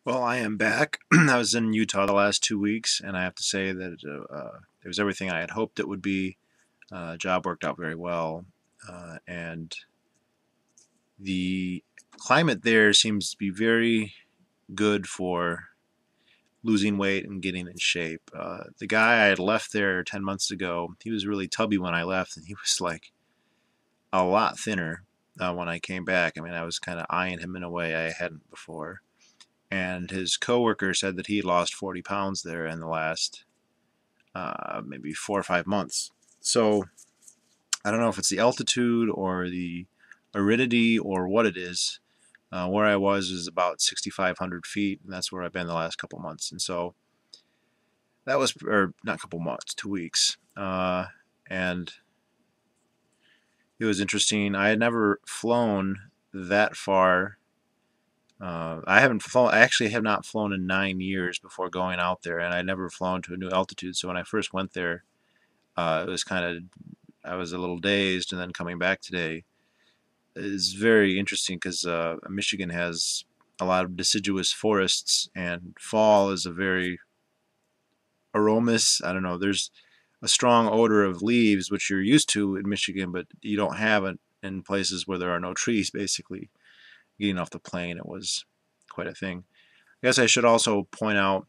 Well, I am back. I was in Utah the last 2 weeks, and I have to say that it was everything I had hoped it would be. Job worked out very well, and the climate there seems to be very good for losing weight and getting in shape. The guy I had left there 10 months ago, he was really tubby when I left, and he was like a lot thinner when I came back. I mean, I was kind of eyeing him in a way I hadn't before. And his coworker said that he lost 40 pounds there in the last maybe 4 or 5 months. So I don't know if it's the altitude or the aridity or what it is. Where I was about 6,500 feet, and that's where I've been the last couple months. And so that was, or not a couple months, 2 weeks. And it was interesting. I had never flown that far. I haven't flown. I actually have not flown in 9 years before going out there, and I'd never flown to a new altitude. So when I first went there, it was kind of, I was a little dazed, and then coming back today is very interesting because Michigan has a lot of deciduous forests, and fall is a very aromas. I don't know. There's a strong odor of leaves, which you're used to in Michigan, but you don't have it in places where there are no trees, basically. Getting off the plane, it was quite a thing. I guess I should also point out,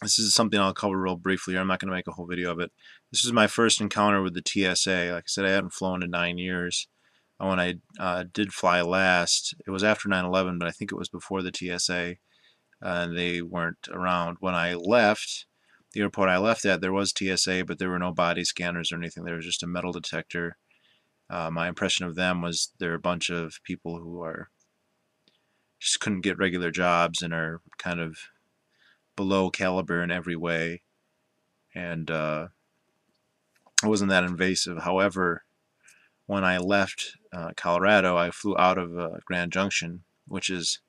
this is something I'll cover real briefly. I'm not going to make a whole video of it. This is my first encounter with the TSA. Like I said, I hadn't flown in 9 years. When I did fly last, it was after 9/11, but I think it was before the TSA, and they weren't around. When I left, the airport I left at, there was TSA, but there were no body scanners or anything. There was just a metal detector. My impression of them was they're a bunch of people who are just couldn't get regular jobs and are kind of below caliber in every way, and it wasn't that invasive. However, when I left Colorado, I flew out of Grand Junction, which is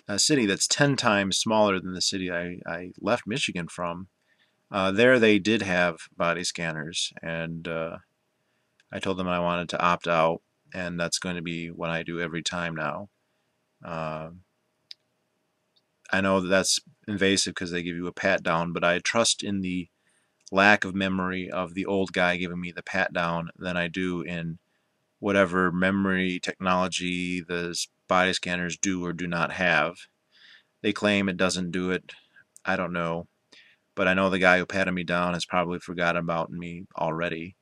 a city that's 10 times smaller than the city I left Michigan from. There they did have body scanners, and I told them I wanted to opt out, and that's going to be what I do every time now. I know that that's invasive because they give you a pat down, but I trust in the lack of memory of the old guy giving me the pat down than I do in whatever memory technology the body scanners do or do not have. They claim it doesn't do it. I don't know. But I know the guy who patted me down has probably forgotten about me already.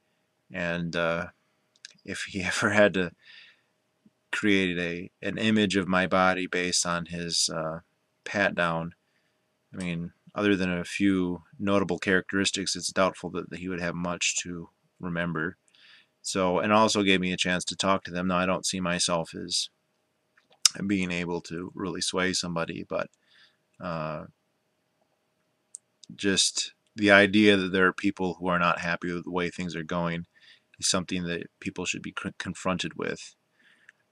And if he ever had to create an image of my body based on his pat down, I mean, other than a few notable characteristics, it's doubtful that he would have much to remember. So, and also gave me a chance to talk to them. Now, I don't see myself as being able to really sway somebody, but just the idea that there are people who are not happy with the way things are going is something that people should be confronted with.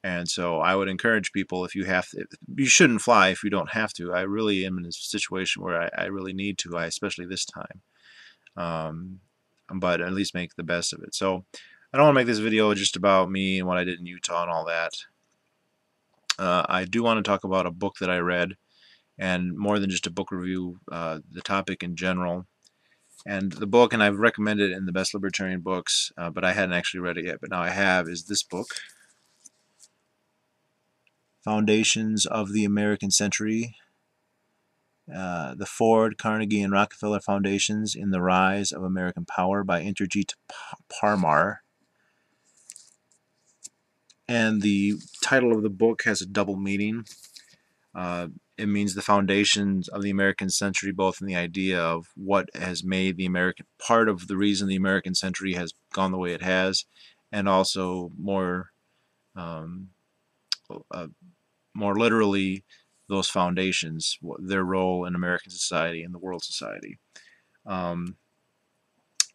And so I would encourage people, if you have to, you shouldn't fly if you don't have to. I really am in a situation where I really need to, especially this time. But at least make the best of it. So I don't want to make this video just about me and what I did in Utah and all that. I do want to talk about a book that I read, and more than just a book review, the topic in general. And the book, and I've recommended it in the Best Libertarian Books, but I hadn't actually read it yet, but now I have, is this book, Foundations of the American Century, the Ford, Carnegie, and Rockefeller Foundations in the Rise of American Power by Inderjeet Parmar. And the title of the book has a double meaning. It means the foundations of the American century, both in the idea of what has made the American, part of the reason the American century has gone the way it has, and also more literally, those foundations, their role in American society and the world society.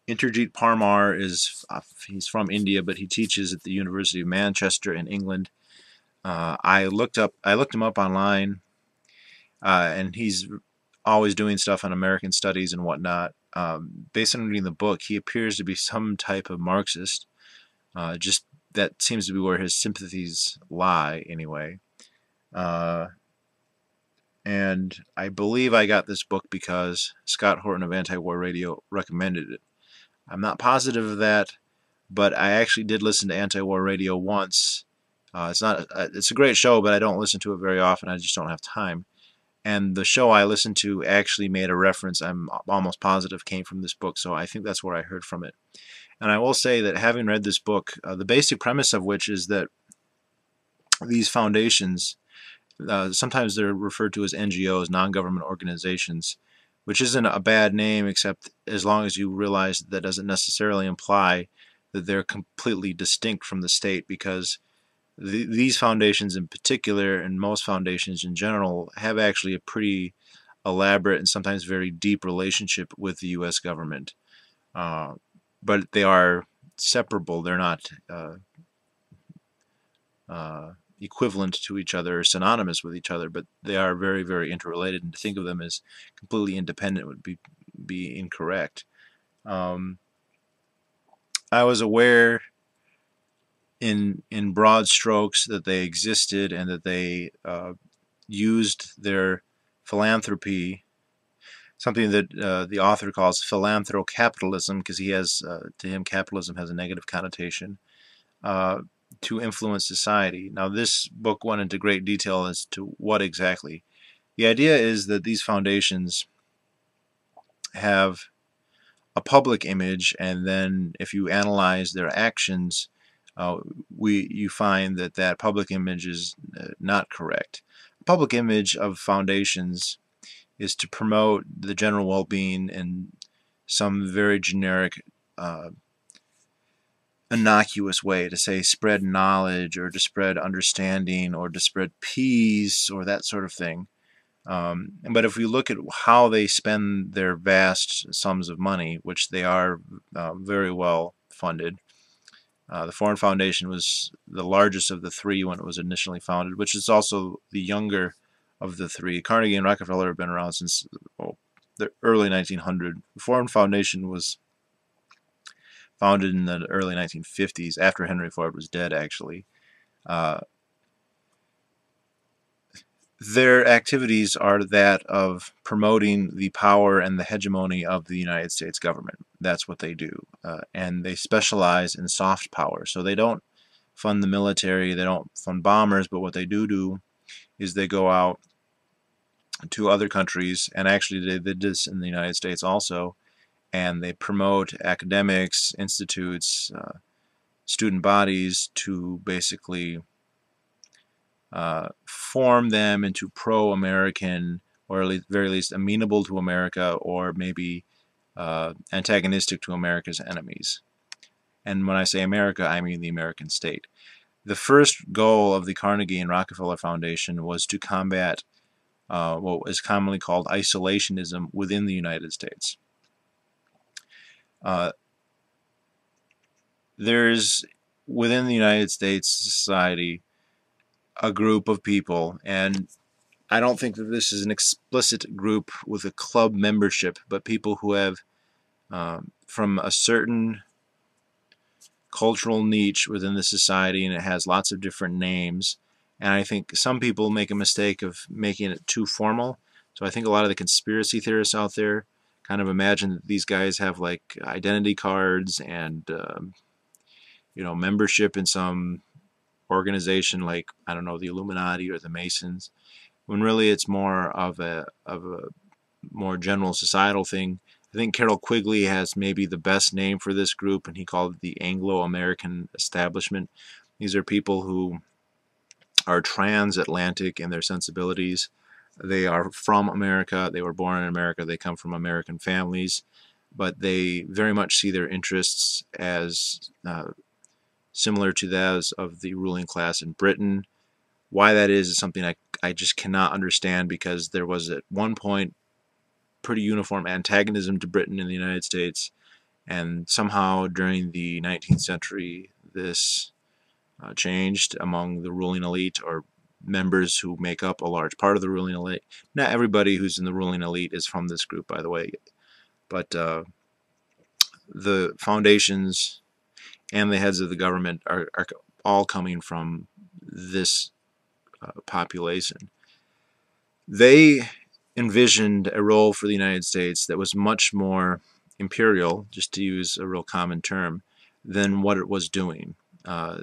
Inderjeet Parmar he's from India, but he teaches at the University of Manchester in England. I looked him up online, and he's always doing stuff on American studies and whatnot. Based on reading the book, he appears to be some type of Marxist. Just that seems to be where his sympathies lie, anyway. and I believe I got this book because Scott Horton of Anti-War Radio recommended it. I'm not positive of that, but I actually did listen to Anti-War Radio once. It's a great show, but I don't listen to it very often. I just don't have time. And the show I listened to actually made a reference, I'm almost positive, came from this book, so I think that's where I heard from it. And I will say that having read this book, the basic premise of which is that these foundations, sometimes they're referred to as NGOs, non-government organizations, which isn't a bad name, except as long as you realize that doesn't necessarily imply that they're completely distinct from the state, because these foundations in particular, and most foundations in general, have actually a pretty elaborate and sometimes very deep relationship with the U.S. government. But they are separable. They're not equivalent to each other or synonymous with each other, but they are very, very interrelated, and to think of them as completely independent would be incorrect. I was aware in broad strokes that they existed and that they used their philanthropy, something that the author calls philanthrocapitalism, because he has, to him, capitalism has a negative connotation, to influence society. Now, this book went into great detail as to what exactly. The idea is that these foundations have a public image, and then if you analyze their actions, you find that that public image is not correct. The public image of foundations is to promote the general well-being in some very generic, innocuous way, to say spread knowledge or to spread understanding or to spread peace or that sort of thing. But if we look at how they spend their vast sums of money, which they are very well funded, the Foreign Foundation was the largest of the three when it was initially founded, which is also the younger of the three. Carnegie and Rockefeller have been around since the early 1900s. The Foreign Foundation was founded in the early 1950s, after Henry Ford was dead, actually. Their activities are that of promoting the power and the hegemony of the United States government. That's what they do. And they specialize in soft power. So they don't fund the military, they don't fund bombers, but what they do is they go out to other countries, and actually they did this in the United States also, and they promote academics, institutes, student bodies to basically form them into pro-American, or at very least amenable to America, or maybe antagonistic to America's enemies. And when I say America, I mean the American state. The first goal of the Carnegie and Rockefeller Foundation was to combat what is commonly called isolationism within the United States. There's, within the United States society, a group of people, and I don't think that this is an explicit group with a club membership, but people who have, from a certain cultural niche within the society, and it has lots of different names, and I think some people make a mistake of making it too formal. So I think a lot of the conspiracy theorists out there kind of imagine that these guys have like identity cards and membership in some organization like, I don't know, the Illuminati or the Masons, when really it's more of a more general societal thing. I think Carroll Quigley has maybe the best name for this group, and he called it the Anglo-American establishment. These are people who are transatlantic in their sensibilities. They are from America, they were born in America, they come from American families, but they very much see their interests as similar to those of the ruling class in Britain. Why that is something I just cannot understand, because there was at one point pretty uniform antagonism to Britain in the United States, and somehow during the 19th century this changed among the ruling elite, or members who make up a large part of the ruling elite. Not everybody who's in the ruling elite is from this group, by the way, but the foundations and the heads of the government are all coming from this population. They envisioned a role for the United States that was much more imperial, just to use a real common term, than what it was doing. Uh,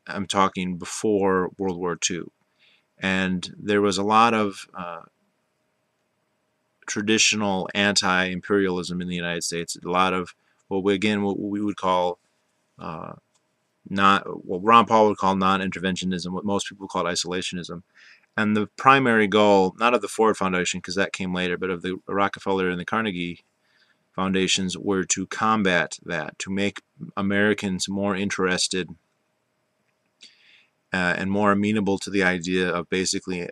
I'm talking before World War II. And there was a lot of traditional anti-imperialism in the United States. A lot of what we would call uh, not what Ron Paul would call non-interventionism, what most people call isolationism. And the primary goal, not of the Ford Foundation, because that came later, but of the Rockefeller and the Carnegie foundations, were to combat that, to make Americans more interested and more amenable to the idea of basically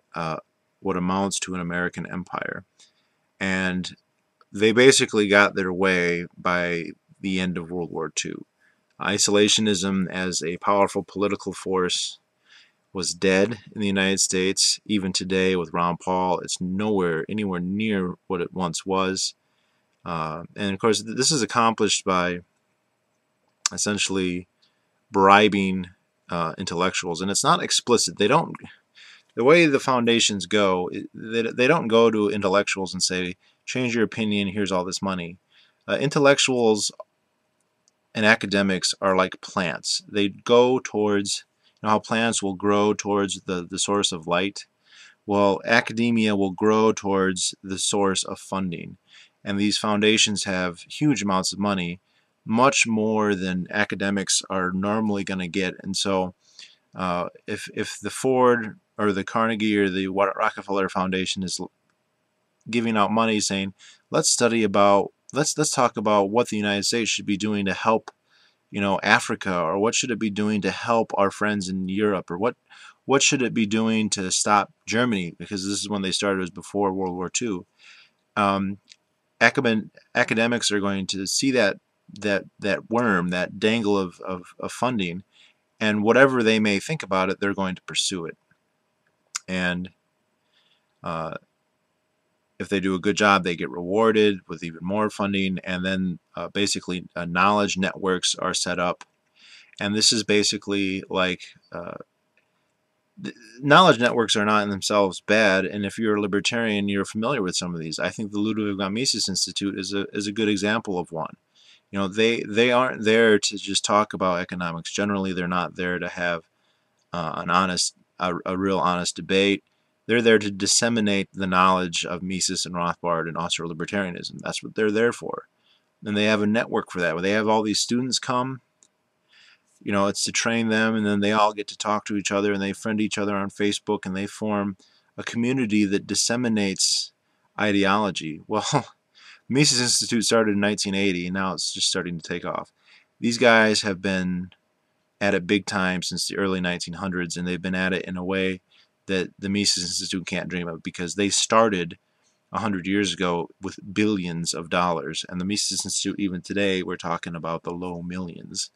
what amounts to an American empire. And they basically got their way by the end of World War II. Isolationism as a powerful political force was dead in the United States. Even today with Ron Paul, it's anywhere near what it once was. And of course, this is accomplished by essentially bribing intellectuals, and it's not explicit. They don't. The way the foundations go, they don't go to intellectuals and say, "Change your opinion. Here's all this money." Intellectuals and academics are like plants. They go towards, how plants will grow towards the source of light. Well, academia will grow towards the source of funding. And these foundations have huge amounts of money, much more than academics are normally going to get. And so if the Ford or the Carnegie or the Rockefeller Foundation is giving out money saying, let's talk about what the United States should be doing to help Africa, or what should it be doing to help our friends in Europe, or what should it be doing to stop Germany, because this is when they started, it was before World War II. Academics are going to see that worm, that dangle of funding, and whatever they may think about it, they're going to pursue it. And if they do a good job, they get rewarded with even more funding, and then basically knowledge networks are set up. And this is basically like knowledge networks are not in themselves bad, and if you're a libertarian, you're familiar with some of these. I think the Ludwig von Mises Institute is a good example of one. They aren't there to just talk about economics. Generally, they're not there to have a real honest debate. They're there to disseminate the knowledge of Mises and Rothbard and Austro-libertarianism. That's what they're there for. And they have a network for that, where they have all these students come. It's to train them, and then they all get to talk to each other, and they friend each other on Facebook, and they form a community that disseminates ideology. Well, Mises Institute started in 1980, and now it's just starting to take off. These guys have been at it big time since the early 1900s, and they've been at it in a way that the Mises Institute can't dream of, because they started 100 years ago with billions of dollars, and the Mises Institute, even today, we're talking about the low millions.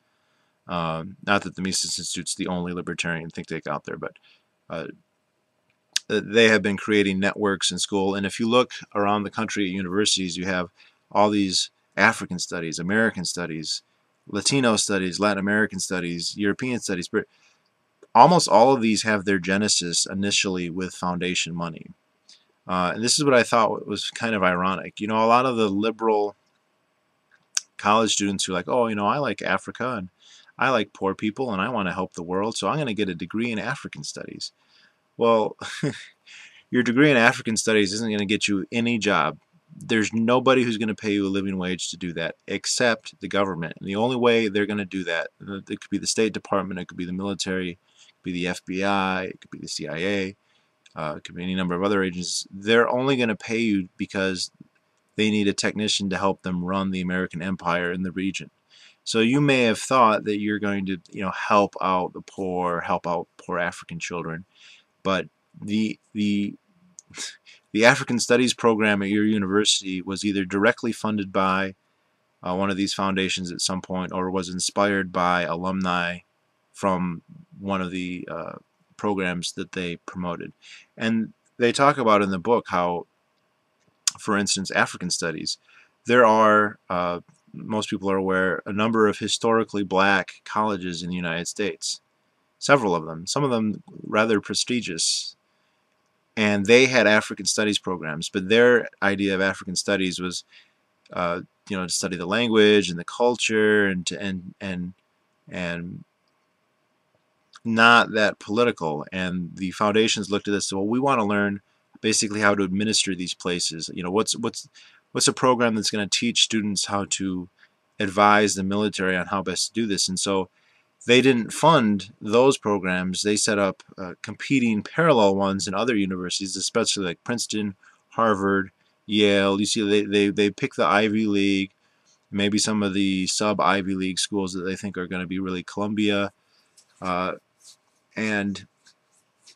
Not that the Mises Institute's the only libertarian think tank out there, but they have been creating networks in school. And if you look around the country at universities, you have all these African studies, American studies, Latino studies, Latin American studies, European studies. But almost all of these have their genesis initially with foundation money. And this is what I thought was kind of ironic. A lot of the liberal college students who are like, oh, I like Africa, and I like poor people, and I want to help the world, so I'm going to get a degree in African studies. Well, your degree in African studies isn't going to get you any job. There's nobody who's going to pay you a living wage to do that except the government. And the only way they're going to do that, it could be the State Department, it could be the military, it could be the FBI, it could be the CIA, it could be any number of other agencies. They're only going to pay you because they need a technician to help them run the American empire in the region. So you may have thought that you're going to, help out the poor, help out poor African children, but the African Studies program at your university was either directly funded by one of these foundations at some point, or was inspired by alumni from one of the programs that they promoted. And they talk about in the book how, for instance, African Studies, there are, most people are aware, a number of historically black colleges in the United States. Several of them, some of them rather prestigious. and they had African studies programs, but their idea of African studies was, to study the language and the culture and not that political. And the foundations looked at this, so, well, we want to learn basically how to administer these places. What's a program that's going to teach students how to advise the military on how best to do this? And so they didn't fund those programs. They set up competing parallel ones in other universities, especially like Princeton, Harvard, Yale. You see, they pick the Ivy League, maybe some of the sub-Ivy League schools that they think are going to be really Columbia, and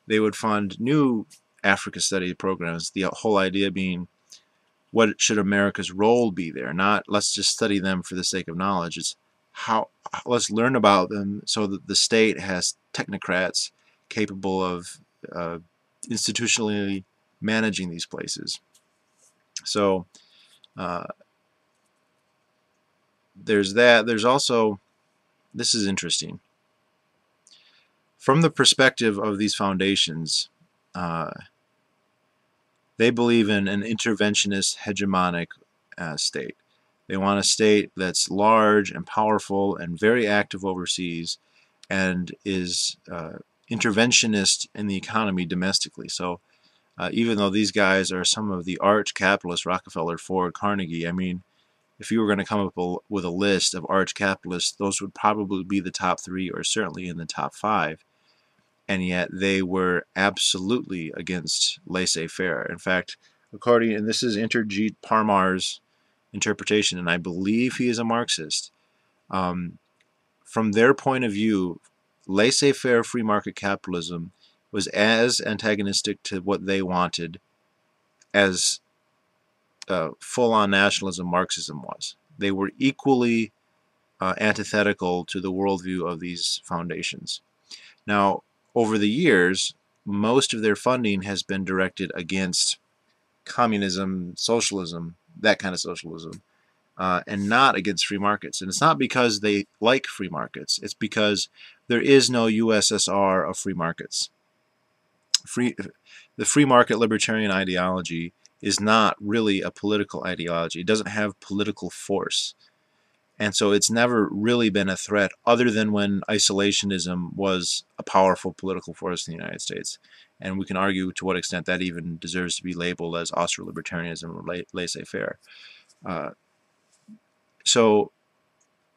they would fund new Africa study programs. The whole idea being, what should America's role be there? Not let's just study them for the sake of knowledge. It's let's learn about them so that the state has technocrats capable of institutionally managing these places. So there's that. There's also, this is interesting. From the perspective of these foundations, they believe in an interventionist hegemonic state. They want a state that's large and powerful and very active overseas and is interventionist in the economy domestically. So even though these guys are some of the arch capitalists, Rockefeller, Ford, Carnegie, I mean, if you were going to come up with a list of arch capitalists, those would probably be the top 3 or certainly in the top 5. And yet they were absolutely against laissez-faire. In fact, and this is Inderjeet Parmar's interpretation, and I believe he is a Marxist. From their point of view, laissez-faire free market capitalism was as antagonistic to what they wanted as full-on nationalism Marxism was. They were equally antithetical to the worldview of these foundations. Now, over the years, most of their funding has been directed against communism, socialism, that kind of socialism, and not against free markets. And it's not because they like free markets. It's because there is no USSR of free markets. The free market libertarian ideology is not really a political ideology. It doesn't have political force. And so it's never really been a threat other than when isolationism was a powerful political force in the United States. And we can argue to what extent that even deserves to be labeled as Austro-libertarianism or laissez-faire. So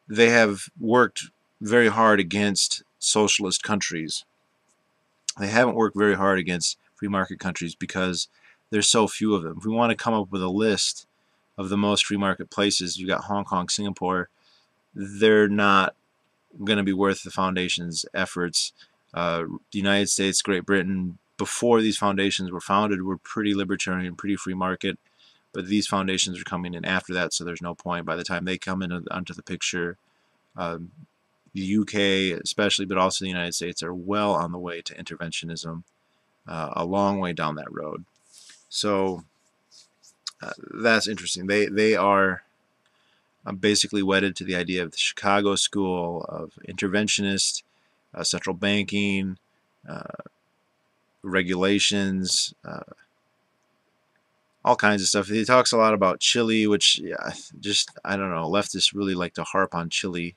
they have worked very hard against socialist countries. They haven't worked very hard against free market countries because there's so few of them. If we want to come up with a list of the most free market places, you've got Hong Kong, Singapore. They're not going to be worth the foundation's efforts. The United States, Great Britain, before these foundations were founded, were pretty libertarian, pretty free market. But these foundations are coming in after that, so there's no point. By the time they come onto the picture, the UK especially, but also the United States, are well on the way to interventionism, a long way down that road. So that's interesting. They are basically wedded to the idea of the Chicago school of interventionist, central banking, regulations, all kinds of stuff. He talks a lot about Chile, which I don't know, leftists really like to harp on Chile.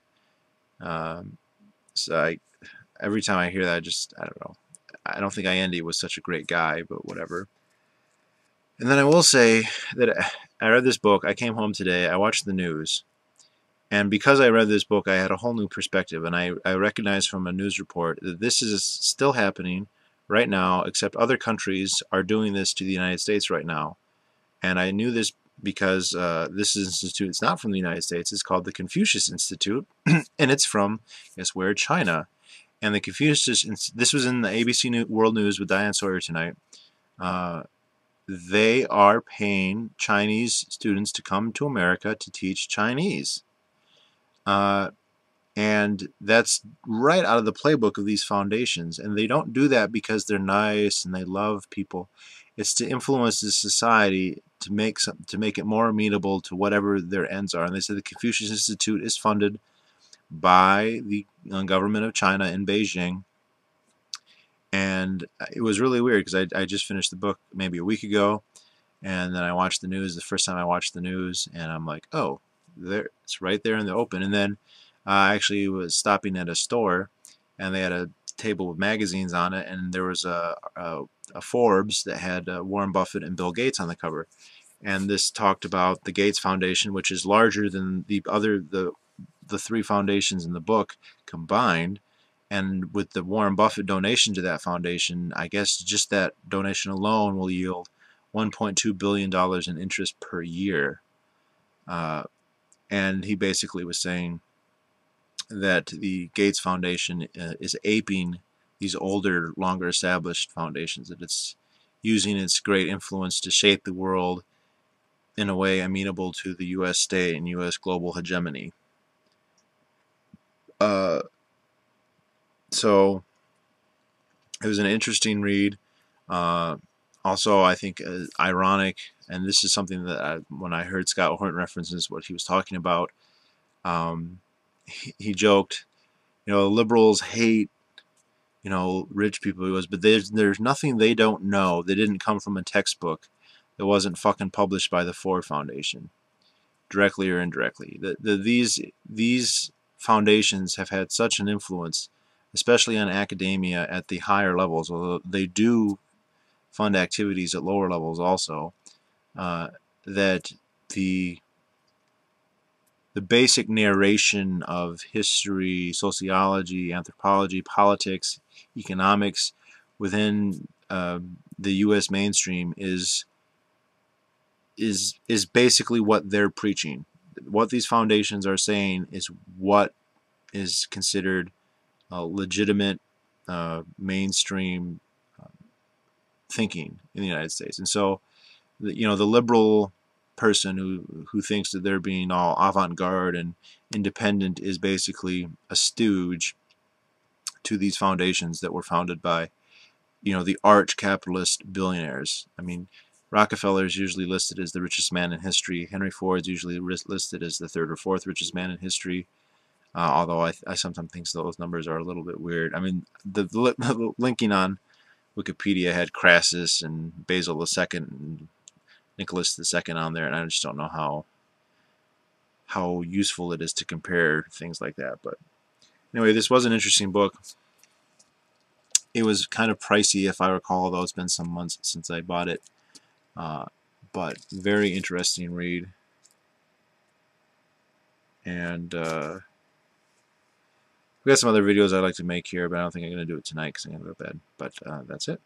So every time I hear that, I don't know. I don't think Allende was such a great guy, but whatever. And then I will say that I read this book. I came home today. I watched the news. And because I read this book, I had a whole new perspective. And I recognized from a news report that this is still happening right now, except other countries are doing this to the United States right now. And I knew this because this institute, it's not from the United States. It's called the Confucius Institute. And it's from, guess where, China. And the Confucius, this was in the ABC World News with Diane Sawyer tonight. They are paying Chinese students to come to America to teach Chinese. And that's right out of the playbook of these foundations. And they don't do that because they're nice and they love people. It's to influence the society to make it more amenable to whatever their ends are. And they said the Confucius Institute is funded by the government of China in Beijing. And it was really weird because I just finished the book maybe a week ago, and then I watched the news. The first time I watched the news, and I'm like, oh, there, it's right there in the open. And then I actually was stopping at a store, and they had a table with magazines on it, and there was a Forbes that had Warren Buffett and Bill Gates on the cover. And this talked about the Gates Foundation, which is larger than the three foundations in the book combined. And with the Warren Buffett donation to that foundation, I guess just that donation alone will yield $1.2 billion in interest per year. Uh, and he basically was saying that the Gates Foundation is aping these older, longer established foundations, that it's using its great influence to shape the world in a way amenable to the U.S. state and U.S. global hegemony. Uh, so it was an interesting read. Uh, Also, I think ironic, and this is something that when I heard Scott Horton references what he was talking about, he joked, liberals hate, rich people. He goes, but there's nothing they don't know. They didn't come from a textbook that wasn't fucking published by the Ford Foundation, directly or indirectly. These foundations have had such an influence, especially on academia at the higher levels, although they do fund activities at lower levels also, uh, that the basic narration of history, sociology, anthropology, politics, economics within the U.S. mainstream is basically what they're preaching. What these foundations are saying is what is considered legitimate mainstream thinking in the United States. And so, the liberal person who thinks that they're being all avant-garde and independent is basically a stooge to these foundations that were founded by, the arch capitalist billionaires. I mean, Rockefeller is usually listed as the richest man in history. Henry Ford is usually listed as the third or fourth richest man in history. Although I sometimes think those numbers are a little bit weird. I mean, the linking on Wikipedia had Crassus and Basil II and Nicholas II on there, and I just don't know how useful it is to compare things like that. But anyway, this was an interesting book. It was kind of pricey, if I recall, though it's been some months since I bought it. But very interesting read. And we got some other videos I'd like to make here, but I don't think I'm going to do it tonight because I'm going to go to bed. But that's it.